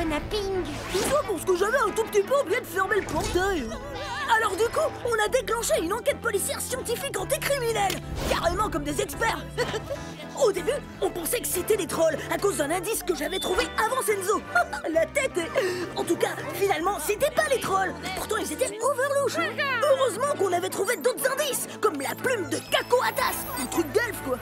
napping. Tout ça parce que j'avais un tout petit peu oublié de fermer le portail. Alors du coup, on a déclenché une enquête policière scientifique anticriminelle. Carrément comme des experts. Au début, on pensait que c'était des trolls à cause d'un indice que j'avais trouvé avant Senzo. La tête est... En tout cas, finalement, c'était pas les trolls. Pourtant, ils étaient overlouches. Heureusement qu'on avait trouvé d'autres indices, comme la plume de Kako Atas, un truc d'elfe, quoi.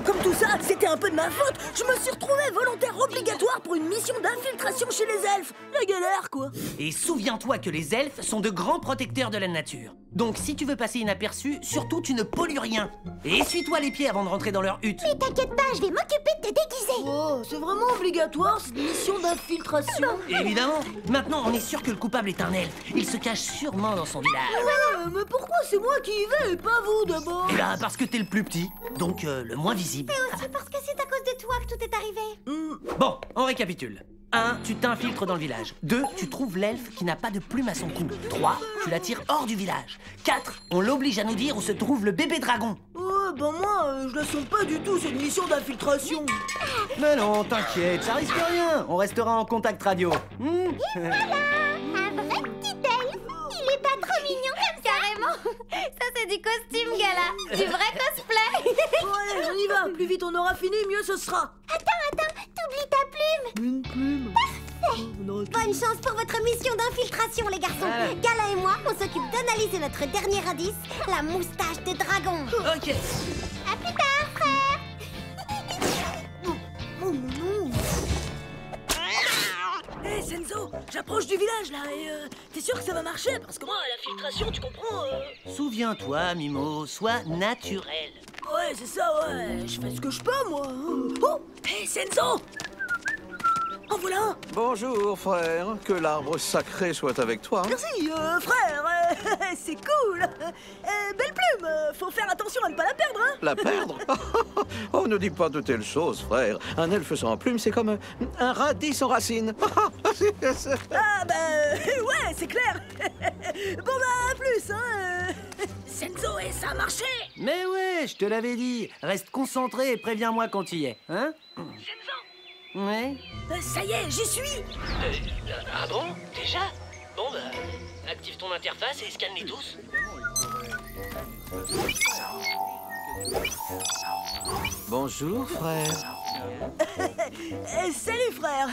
Comme tout ça, c'était un peu de ma faute, je me suis retrouvé volontaire obligatoire pour une mission d'infiltration chez les elfes. La galère, quoi. Et souviens-toi que les elfes sont de grands protecteurs de la nature. Donc si tu veux passer inaperçu, surtout tu ne pollues rien. Et essuie-toi les pieds avant de rentrer dans leur hutte. Mais t'inquiète pas, je vais m'occuper de te déguiser. Oh, c'est vraiment obligatoire cette mission d'infiltration. Évidemment. Maintenant, on est sûr que le coupable est un elfe. Il se cache sûrement dans son village. Mais pourquoi c'est moi qui y vais et pas vous d'abord? Eh ben, parce que t'es le plus petit, donc le moins visible. Mais aussi parce que c'est à cause de toi que tout est arrivé. Bon, on récapitule. 1. Tu t'infiltres dans le village. 2. Tu trouves l'elfe qui n'a pas de plume à son cou. 3. Tu l'attires hors du village. 4. On l'oblige à nous dire où se trouve le bébé dragon. Ouais, ben moi, je la sens pas du tout cette mission d'infiltration. Mais non, t'inquiète, ça risque rien. On restera en contact radio. Voilà, un vrai petit elfe. Il est pas trop mignon comme carrément. Ça c'est du costume, Gala. Du vrai cosplay. Bon allez, on y va. Plus vite on aura fini, mieux ce sera. Attends, t'oublies ta plume. Une plume. Parfait. Bonne chance pour votre mission d'infiltration, les garçons. Gala et moi, on s'occupe d'analyser notre dernier indice, la moustache de dragon. Ok. À plus tard, frère. Oh non. Hé Senzo, j'approche du village là et t'es sûr que ça va marcher? Parce que moi, l'infiltration, tu comprends Souviens-toi, Mimo, sois naturel. Ouais, c'est ça, ouais. Je fais ce que je peux, moi. Oh, hé Senzo. En voilà un. Bonjour, frère. Que l'arbre sacré soit avec toi. Merci, frère. C'est cool. Belle plume. Faut faire attention à ne pas la perdre, hein. La perdre? Oh, ne dis pas de telles choses, frère. Un elfe sans plume, c'est comme un radis sans racines. Ah, bah, ouais, c'est clair. Bon, bah, à plus, hein. Senzo, et ça a marché. Mais ouais, je te l'avais dit. Reste concentré et préviens-moi quand tu y es, hein? Senzo. Ouais. Ça y est, j'y suis. Ah bon? Déjà? Bon bah, active ton interface et scanne-les tous. Bonjour, frère. Salut, frère.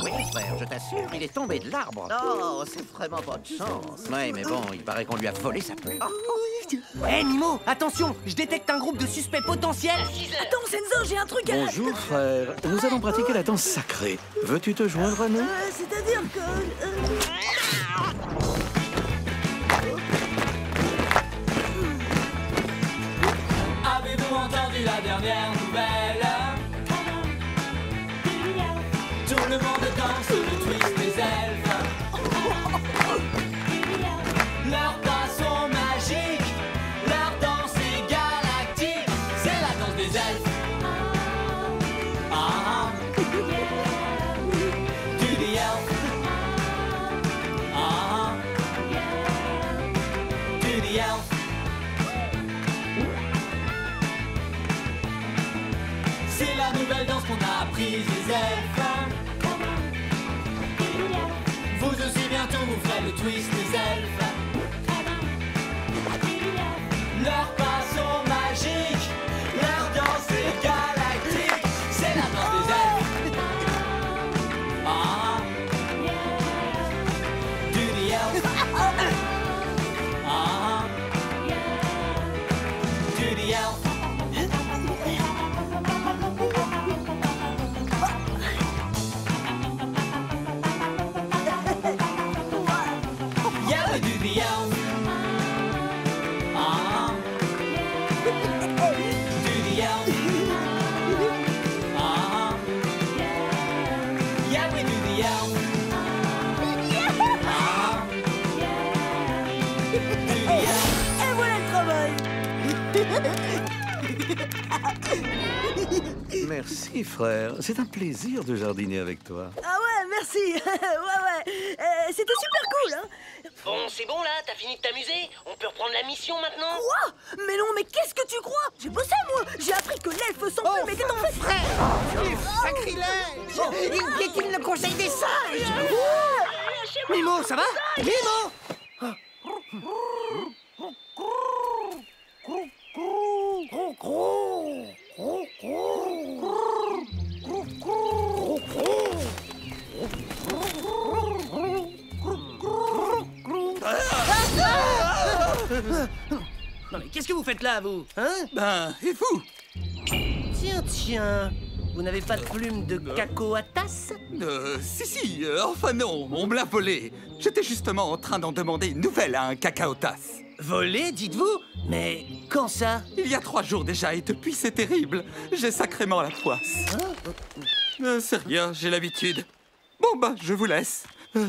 Oui, frère, je t'assure, il est tombé de l'arbre. Oh, c'est vraiment pas de chance. Oui, mais bon, il paraît qu'on lui a volé sa plume. Hé Mimo, attention, je détecte un groupe de suspects potentiels. Attends, Senzo, j'ai un truc à... Bonjour, frère. Nous allons pratiquer la danse sacrée. Veux-tu te joindre à nous? C'est-à-dire que... Avez-vous entendu la dernière nouvelle? Tout le monde danse le twist des elfes. Leurs pas sont magiques, leur danse est galactique. C'est la danse des elfes. Ah, to the elf. Ah, to the elf. C'est la nouvelle danse qu'on a apprise les elfes. Vous aussi bientôt vous ferez le twist des elfes. Leurs pas sont magiques, leur danse est galactique. C'est la danse des elfes. Ah, do the elf. Ah, do the elf. Yeah, we do the elf. Ah, do the elf. Ah, yeah, we do the elf. Ah, do the elf. Et voilà le travail. Merci, frère. C'est un plaisir de jardiner avec toi. Ah ouais, merci. Ouais. C'était super cool, hein. Bon, c'est bon là, t'as fini de t'amuser? On peut reprendre la mission maintenant? Quoi? Mais non, mais qu'est-ce que tu crois? J'ai bossé, moi. J'ai appris que l'elfe sans plume était en fait... Sacrilège! Il piétine le conseil des sages! Mimo, ça va? Mimo! Non mais qu'est-ce que vous faites là, vous? Hein? Ben, et vous? Tiens, vous n'avez pas de plume de caco à tasse? Si, enfin non, on me l'a volé. J'étais justement en train d'en demander une nouvelle à un cacaotas. Volé, dites-vous? Mais quand ça? Il y a 3 jours déjà, et depuis c'est terrible. J'ai sacrément la poisse. C'est rien, j'ai l'habitude. Bon bah, je vous laisse. Oh,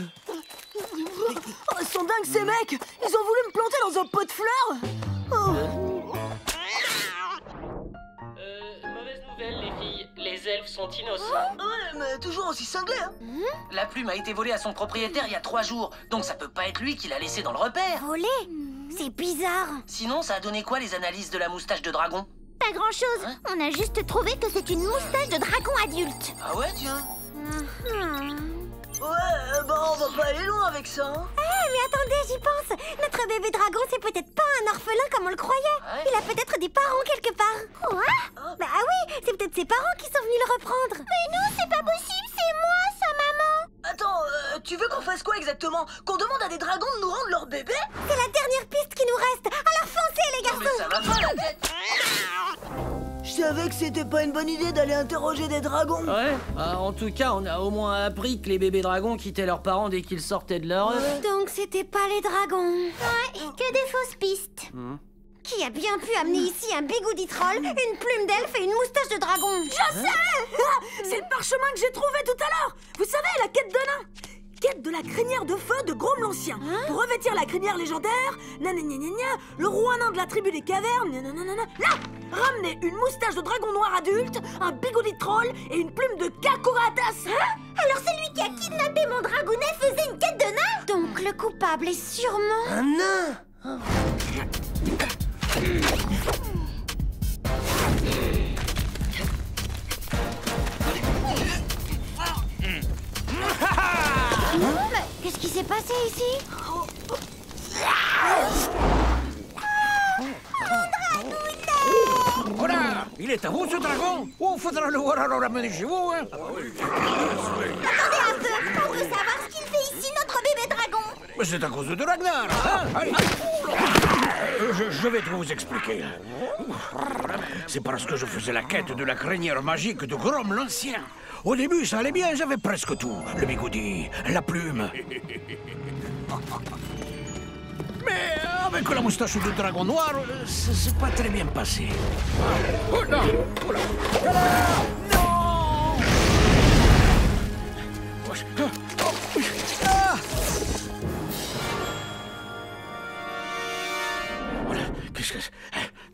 ils sont dingues, ces mecs. Ils ont voulu me planter dans un pot de fleurs. Oh. Mauvaise nouvelle, les filles. Les elfes sont innocents. Ouais, mais toujours aussi cinglé, hein. La plume a été volée à son propriétaire il y a 3 jours. Donc ça peut pas être lui qui l'a laissée dans le repère. Volé? C'est bizarre. Sinon, ça a donné quoi les analyses de la moustache de dragon? Pas grand-chose. Hein? On a juste trouvé que c'est une moustache de dragon adulte. Ah ouais, tiens. Ouais, bah on va pas aller loin avec ça, hein. Mais attendez, j'y pense. Notre bébé dragon, c'est peut-être pas un orphelin comme on le croyait. Ouais. Il a peut-être des parents quelque part. Quoi? Bah oui, c'est peut-être ses parents qui sont venus le reprendre. Mais non, c'est pas possible, c'est moi, sa maman. Attends, tu veux qu'on fasse quoi exactement? Qu'on demande à des dragons de nous rendre leur bébé? C'est la dernière piste qui nous reste. Alors foncez, les Non mais garçons. ça va pas la tête. Je savais que c'était pas une bonne idée d'aller interroger des dragons. Ouais, en tout cas, on a au moins appris que les bébés dragons quittaient leurs parents dès qu'ils sortaient de leur œuf. Donc c'était pas les dragons. Ouais, que des fausses pistes. Qui a bien pu amener ici un bigoudi troll, une plume d'elfe et une moustache de dragon? Je sais. C'est le parchemin que j'ai trouvé tout à l'heure. Vous savez, la quête de nain. Quête de la crinière de feu de Grom l'Ancien. Pour revêtir la crinière légendaire, le roi nain de la tribu des cavernes, là, ramener une moustache de dragon noir adulte, un bigoudi de troll et une plume de Kakoratas. Alors celui qui a kidnappé mon dragounet faisait une quête de nain? Donc le coupable est sûrement... Un nain. Mais qu'est-ce qui s'est passé ici? Voilà! Il est à vous, ce dragon? Oh, faudra le voir alors ramener chez vous, hein? Attendez un peu, on veut savoir ce qu'il fait ici, notre bébé dragon. Mais c'est à cause de Ragnar, hein? Allez. Je vais tout vous expliquer. C'est parce que je faisais la quête de la crinière magique de Grom l'Ancien. Au début, ça allait bien, j'avais presque tout. Le bigoudi, la plume. Mais avec la moustache de dragon noir, c'est pas très bien passé. Oh non! Oh là! Non! Voilà, qu'est-ce que c'est?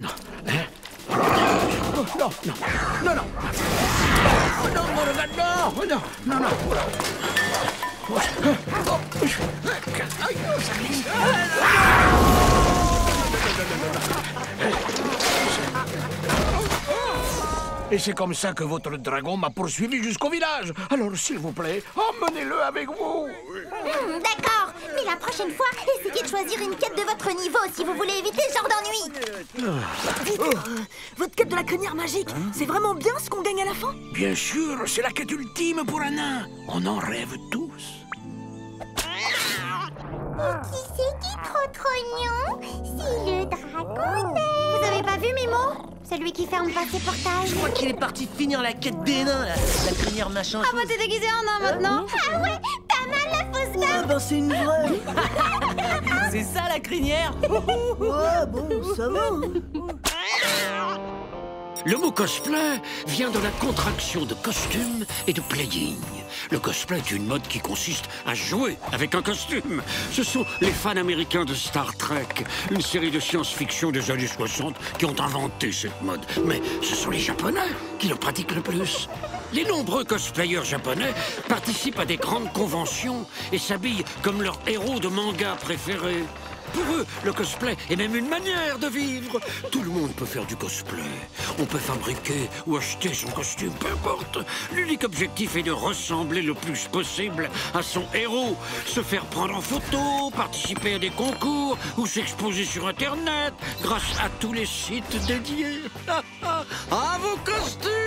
Non. Non, non, non, non, non. Non, mon regard, non, non, non, non. Ça glisse. Et c'est comme ça que votre dragon m'a poursuivi jusqu'au village. Alors, s'il vous plaît, emmenez-le avec vous. D'accord, mais la prochaine fois, essayez de choisir une quête de votre niveau si vous voulez éviter ce genre d'ennui. Vite, votre quête de la crinière magique, c'est vraiment bien ce qu'on gagne à la fin? Bien sûr, c'est la quête ultime pour un nain. On en rêve tous. Qui c'est qui est trop mignon? C'est le dragounet. Vous avez pas vu Mimo? Celui qui ferme pas ses portails. Je crois qu'il est parti finir la quête des nains, là. La crinière machin. Ah bah t'es déguisé en nain maintenant. Ah ouais, pas mal la fausse Ah ben c'est une vraie. C'est ça la crinière. Ouais, bon, ça va. Le mot cosplay vient de la contraction de costume et de playing. Le cosplay est une mode qui consiste à jouer avec un costume. Ce sont les fans américains de Star Trek, une série de science-fiction des années 60 qui ont inventé cette mode. Mais ce sont les Japonais qui le pratiquent le plus. Les nombreux cosplayers japonais participent à des grandes conventions et s'habillent comme leurs héros de manga préférés. Pour eux, le cosplay est même une manière de vivre. Tout le monde peut faire du cosplay. On peut fabriquer ou acheter son costume, peu importe. L'unique objectif est de ressembler le plus possible à son héros. Se faire prendre en photo, participer à des concours ou s'exposer sur Internet grâce à tous les sites dédiés. À vos costumes!